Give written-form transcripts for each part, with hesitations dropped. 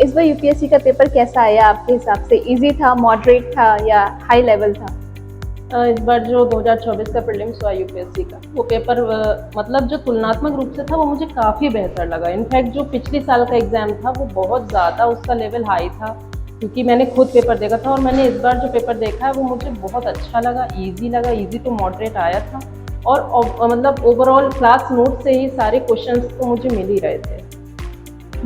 इस बार यूपीएससी का पेपर कैसा आया आपके हिसाब से? इजी था, मॉडरेट था या हाई लेवल था? इस बार जो 2024 का प्रीलिम्स हुआ यूपीएससी का, वो पेपर मतलब जो तुलनात्मक रूप से था वो मुझे काफ़ी बेहतर लगा। इनफैक्ट जो पिछले साल का एग्ज़ाम था वो बहुत ज़्यादा उसका लेवल हाई था, क्योंकि मैंने खुद पेपर देखा था और मैंने इस बार जो पेपर देखा है वो मुझे बहुत अच्छा लगा, इजी टू मॉडरेट आया था। और मतलब ओवरऑल क्लास नोट से ही सारे क्वेश्चंस तो मुझे मिल ही रहे थे।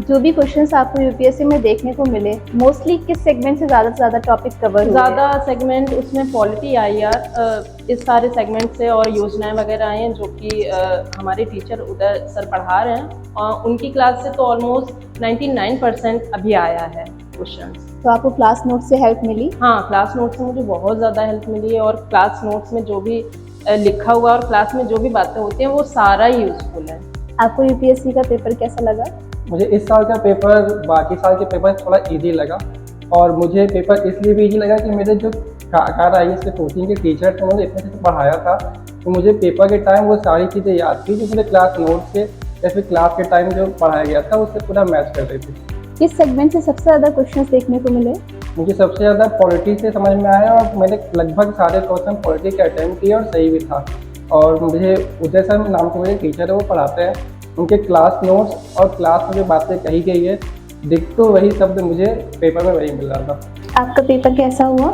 जो भी क्वेश्चंस आपको यूपीएससी में देखने को मिले, मोस्टली किस सेगमेंट से ज़्यादा टॉपिक कवर हुए? ज़्यादा सेगमेंट उसमें पॉलिटी आई यार, इस सारे सेगमेंट से, और योजनाएं वगैरह आई हैं जो कि हमारे टीचर उदय सर पढ़ा रहे हैं, उनकी क्लास से तो ऑलमोस्ट 99% अभी आया है क्वेश्चंस। तो आपको क्लास नोट से हेल्प मिली? हाँ, क्लास नोट से मुझे बहुत ज़्यादा हेल्प मिली है, और क्लास नोट्स में जो भी लिखा हुआ और क्लास में जो भी बातें होती हैं वो सारा ही यूज़फुल है। आपको यूपीएससी का पेपर कैसा लगा? मुझे इस साल का पेपर बाकी साल के पेपर थोड़ा इजी लगा, और मुझे पेपर इसलिए भी इजी लगा कि मेरे जो कार IAS के कोचिंग के टीचर थे उन्होंने इतने से पढ़ाया था, तो मुझे पेपर के टाइम वो सारी चीज़ें याद थी जो मुझे क्लास नोट से या फिर क्लास के टाइम जो पढ़ाया गया था उससे पूरा मैच कर रही थी। किस सेगमेंट से सबसे ज़्यादा क्वेश्चंस देखने को मिले? मुझे सबसे ज़्यादा पॉलिटी से समझ में आया, और मैंने लगभग सारे क्वेश्चन पॉलिटी के अटेम्प्ट किए और सही भी था। और मुझे उदय सर नाम के मेरे टीचर है, वो पढ़ाते हैं, उनके क्लास नोट्स और क्लास में जो बातें कही गई है दिख तो वही शब्द मुझे पेपर में वही मिल रहा था। आपका पेपर कैसा हुआ?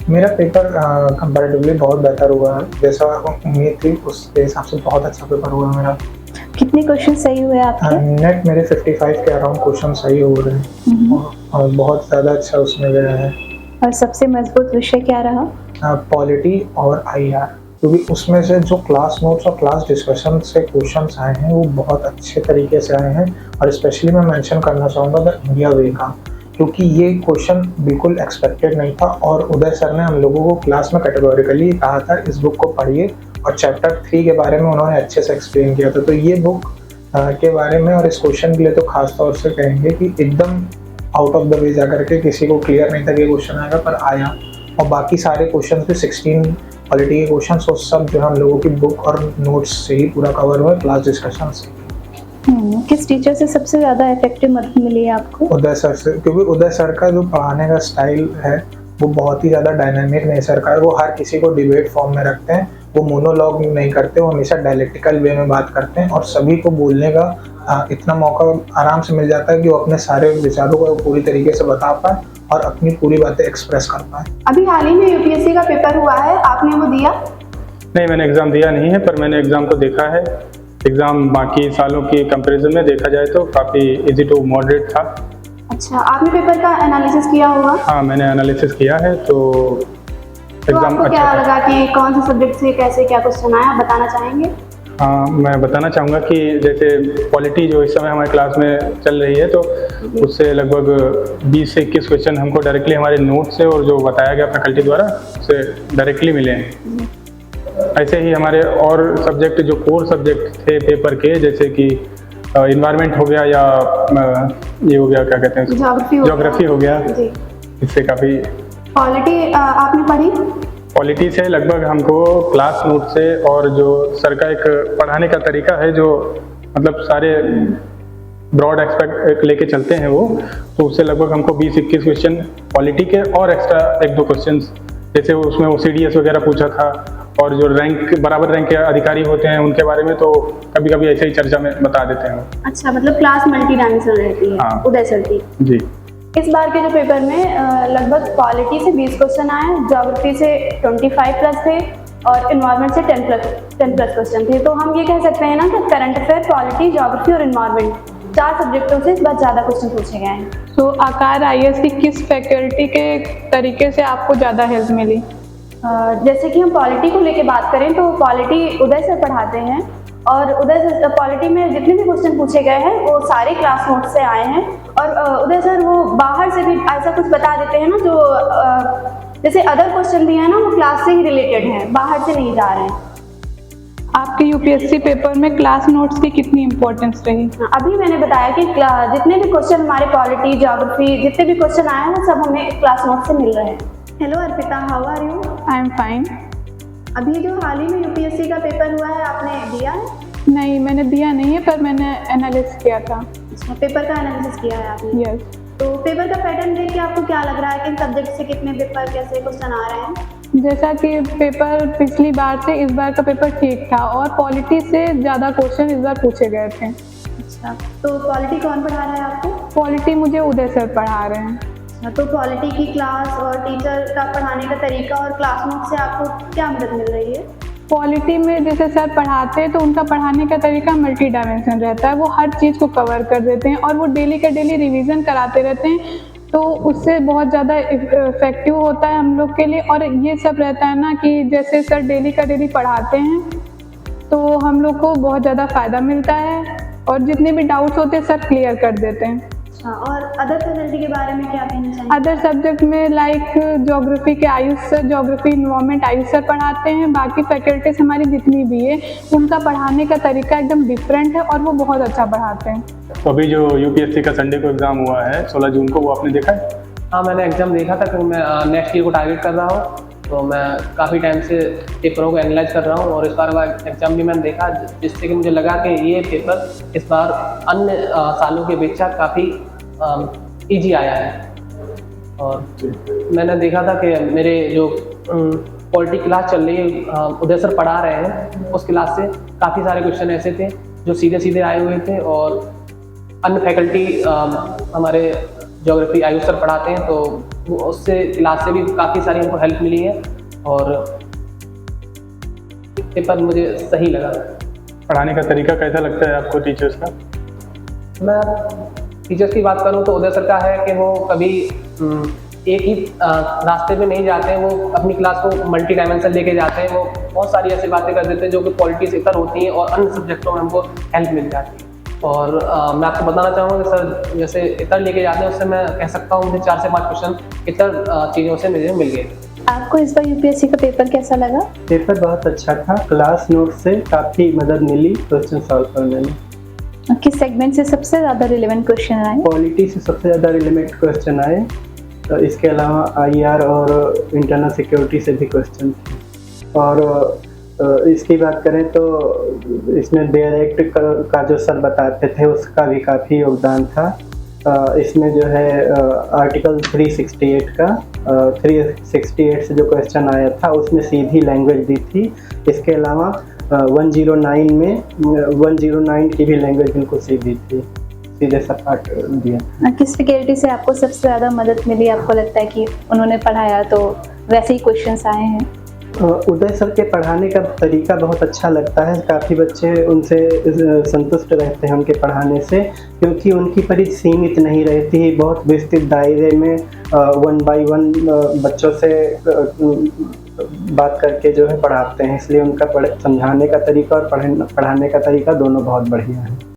मेरा पेपर कंपैरेटिवली बहुत बेहतर हुआ है, जैसा उम्मीद थी उसके हिसाब से बहुत अच्छा पेपर हुआ मेरा। कितने क्वेश्चन सही हुए आपके? नेट मेरे 55 के अराउंड क्वेश्चन सही हो रहे हैं, और बहुत ज़्यादा अच्छा उसमें गया है। और सबसे मजबूत विषय क्या रहा? पॉलिटी और IR, क्योंकि उसमें से जो क्लास नोट्स और क्लास डिस्कशन से क्वेश्चंस आए हैं वो बहुत अच्छे तरीके से आए हैं। और स्पेशली मैं मेंशन करना चाहूँगा द इंडिया वे का, क्योंकि ये क्वेश्चन बिल्कुल एक्सपेक्टेड नहीं था, और उदय सर ने हम लोगों को क्लास में कैटेगोरिकली कहा था इस बुक को पढ़िए, और चैप्टर 3 के बारे में उन्होंने अच्छे से एक्सप्लेन किया था। तो ये बुक के बारे में और इस क्वेश्चन के लिए तो खास तौर से कहेंगे कि एकदम आउट ऑफ द वे जाकर के किसी को क्लियर नहीं था कि क्वेश्चन आएगा, पर आया। और बाकी सारे क्वेश्चन भी 16 पॉलिटी के क्वेश्चन, वो सब जो है हम लोगों की बुक और नोट्स से ही पूरा कवर हुआ, क्लास डिस्कशन से। किस टीचर से सबसे ज़्यादा इफेक्टिव मदद मिली है आपको? उदय सर से, क्योंकि उदय सर का जो पढ़ाने का स्टाइल है वो बहुत ही ज़्यादा डायनामिक नेचर का है। वो हर किसी को डिबेट फॉर्म में रखते हैं, वो मोनोलॉग नहीं करते, वो हमेशा डायलेक्टिकल वे में बात करते हैं, और सभी को बोलने का इतना मौका आराम से मिल जाता है कि वो अपने सारे विचारों को पूरी तरीके से बता पाए और अपनी पूरी बातें एक्सप्रेस कर पाए। अभी हाल ही में यूपीएससी का पेपर हुआ है, आपने वो दिया? नहीं, मैंने एग्ज़ाम दिया नहीं है, पर मैंने एग्ज़ाम को देखा है। एग्ज़ाम बाकी सालों की कंपैरिजन में देखा जाए तो काफ़ी इजी टू मॉडरेट था। अच्छा, आपने पेपर का एनालिसिस किया होगा? हाँ, मैंने एनालिसिस किया है, तो एग्ज़ाम आपको क्या अच्छा था। लगा कि कौन से सब्जेक्ट से कैसे क्या क्वेश्चन आया, आप बताना चाहेंगे? हाँ, मैं बताना चाहूँगा कि जैसे पॉलिटी जो इस समय हमारी क्लास में चल रही है, तो उससे लगभग 20 से 21 क्वेश्चन हमको डायरेक्टली हमारे नोट से और जो बताया गया फैकल्टी द्वारा उससे डायरेक्टली मिले हैं। ऐसे ही हमारे और सब्जेक्ट जो कोर सब्जेक्ट थे पेपर के, जैसे कि इन्वायरमेंट हो गया, या ये हो गया, क्या कहते हैं, ज्योग्राफी हो गया, इससे काफ़ी। पॉलिटी आपने पढ़ी? पॉलिटी से लगभग हमको क्लास नोट से, और जो सर का एक पढ़ाने का तरीका है जो मतलब सारे ब्रॉड एक्सपेक्ट लेके चलते हैं वो, तो उससे लगभग हमको 20-21 क्वेश्चन पॉलिटी के और एक्स्ट्रा 1-2 क्वेश्चन, जैसे उसमें OCDS वगैरह पूछा था, और जो रैंक बराबर रैंक के अधिकारी होते हैं उनके बारे में तो कभी कभी ऐसे ही चर्चा में बता देते हैं। अच्छा, मतलब क्लास मल्टी डायमेंशनल रहती है। हाँ। उदय सर की जी। इस बार के जो पेपर में लगभग पॉलिटी से 20 क्वेश्चन आए, ज्योग्राफी से 25 प्लस थे, और इन्वायरमेंट से 10 प्लस क्वेश्चन थे। तो हम ये कह सकते हैं ना कि करंट अफेयर, पॉलिटी, ज्योग्राफी और इन्वायरमेंट 4 सब्जेक्टों से इस बार ज़्यादा क्वेश्चन पूछे गए हैं। तो आकार IAS की किस फैकल्टी के तरीके से आपको ज़्यादा हेल्प मिली? जैसे कि हम पॉलिटी को लेके बात करें तो पॉलिटी उदय सर पढ़ाते हैं, और उदय सर पॉलिटी में जितने भी क्वेश्चन पूछे गए हैं वो सारे क्लास नोट से आए हैं। और उदय सर वो बाहर से भी ऐसा कुछ बता देते हैं ना जो जैसे अदर क्वेश्चन भी है ना वो क्लास से ही रिलेटेड हैं, बाहर से नहीं जा रहे हैं। आपके यूपीएससी पेपर में क्लास नोट्स की कितनी इंपॉर्टेंस रही? अभी मैंने बताया कि जितने भी क्वेश्चन हमारे पॉलिटी, ज्योग्राफी, जितने भी क्वेश्चन आए हैं वो सब हमें क्लास नोट से मिल रहे हैं। Hello Arpita, how are you? I am fine. अभी जो हाल ही में यूपीएससी का पेपर हुआ है, आपने दिया है? नहीं, मैंने दिया नहीं है, पर मैंने एनालिसिस किया था। अच्छा, पेपर का एनालिसिस किया है आपने? यस। तो पेपर का पैटर्न देख के आपको क्या लग रहा है, किन सब्जेक्ट से कितने पेपर कैसे क्वेश्चन आ रहे हैं? जैसा कि पेपर पिछली बार से इस बार का पेपर ठीक था और पॉलिटी से ज़्यादा क्वेश्चन इस बार पूछे गए थे। अच्छा, तो पॉलिटी कौन पढ़ा रहा है आपको? पॉलिटी मुझे उदय सर पढ़ा रहे हैं। अच्छा, तो पॉलिटी की क्लास और टीचर का पढ़ाने का तरीका और क्लास नोट से आपको क्या मदद मिल रही है? पॉलिटी में जैसे सर पढ़ाते हैं तो उनका पढ़ाने का तरीका मल्टी डायमेंशन रहता है, वो हर चीज़ को कवर कर देते हैं और वो डेली का डेली रिवीजन कराते रहते हैं, तो उससे बहुत ज़्यादा इफेक्टिव होता है हम लोग के लिए। और ये सब रहता है ना कि जैसे सर डेली का डेली पढ़ाते हैं तो हम लोग को बहुत ज़्यादा फ़ायदा मिलता है और जितने भी डाउट्स होते हैं सर क्लियर कर देते हैं। अच्छा, और अदर फैकल्टी के बारे में क्या कहना चाहिए? अदर सब्जेक्ट में लाइक ज्योग्राफी के Ayush sir, geography environment Ayush sir पढ़ाते हैं। बाकी फैकल्टीज हमारी जितनी भी है उनका पढ़ाने का तरीका एकदम डिफरेंट है और वो बहुत अच्छा पढ़ाते हैं। तो अभी जो यूपीएससी का संडे को एग्ज़ाम हुआ है 16 जून को, वो आपने देखा है? हाँ, मैंने एग्ज़ाम देखा था क्योंकि मैं नेक्स्ट ईयर को टारगेट कर रहा हूँ, तो मैं काफ़ी टाइम से पेपरों को एनालाइज कर रहा हूँ और इस बार का एग्ज़ाम भी मैंने देखा, जिससे कि मुझे लगा कि ये पेपर इस बार अन्य सालों की अपेक्षा काफ़ी ईजी आया है। और मैंने देखा था कि मेरे जो पॉलिटी क्लास चल रही है उदय सर पढ़ा रहे हैं, उस क्लास से काफ़ी सारे क्वेश्चन ऐसे थे जो सीधे सीधे आए हुए थे और अन्य फैकल्टी हमारे ज्योग्राफी आयुष सर पढ़ाते हैं तो उससे क्लास से भी काफ़ी सारी हमको हेल्प मिली है और पेपर मुझे सही लगा। पढ़ाने का तरीका कैसा लगता है आपको टीचर्स का? मैं टीचर्स की बात करूं तो उदय सर का है कि वो कभी एक ही रास्ते पे नहीं जाते हैं, वो अपनी क्लास को मल्टी डायमेंशन लेके जाते हैं। वो बहुत सारी ऐसी बातें कर देते हैं जो कि पॉलिटी से इतर होती हैं और अन्य सब्जेक्टों में हमको हेल्प मिल जाती है। और मैं आपको बताना चाहूँगा कि सर जैसे इतर लेके जाते हैं उससे मैं कह सकता हूँ मुझे 4 से 5 क्वेश्चन इतर चीज़ों से मुझे मिल गए। आपको इस बार यूपीएससी का पेपर कैसा लगा? पेपर बहुत अच्छा था, क्लास नोट से काफ़ी मदद मिली क्वेश्चन सॉल्व करने में। किस सेगमेंट से सबसे ज़्यादा रिलेवेंट क्वेश्चन आए? पॉलिटी से सबसे ज़्यादा रिलेवेंट क्वेश्चन आए, तो इसके अलावा आईआर और इंटरनल सिक्योरिटी से भी क्वेश्चन थे। और इसकी बात करें तो इसमें डायरेक्ट का जो सर बताते थे उसका भी काफ़ी योगदान था। इसमें जो है आर्टिकल 368 का 368 से जो क्वेश्चन आया था उसमें सीधी लैंग्वेज दी थी। इसके अलावा 109 में 109 की भी लैंग्वेज बिल्कुल सीधी थी, सीधे सा पार्ट दिया। किस फैकल्टी से आपको सबसे ज़्यादा मदद मिली? आपको लगता है कि उन्होंने पढ़ाया तो वैसे ही क्वेश्चंस आए हैं? उदय सर के पढ़ाने का तरीका बहुत अच्छा लगता है, काफ़ी बच्चे उनसे संतुष्ट रहते हैं उनके पढ़ाने से, क्योंकि उनकी परिधि सीमित नहीं रहती, बहुत विस्तृत दायरे में 1 बाय 1 बच्चों से बात करके जो है पढ़ाते हैं, इसलिए उनका समझाने का तरीका और पढ़ाने का तरीका दोनों बहुत बढ़िया है।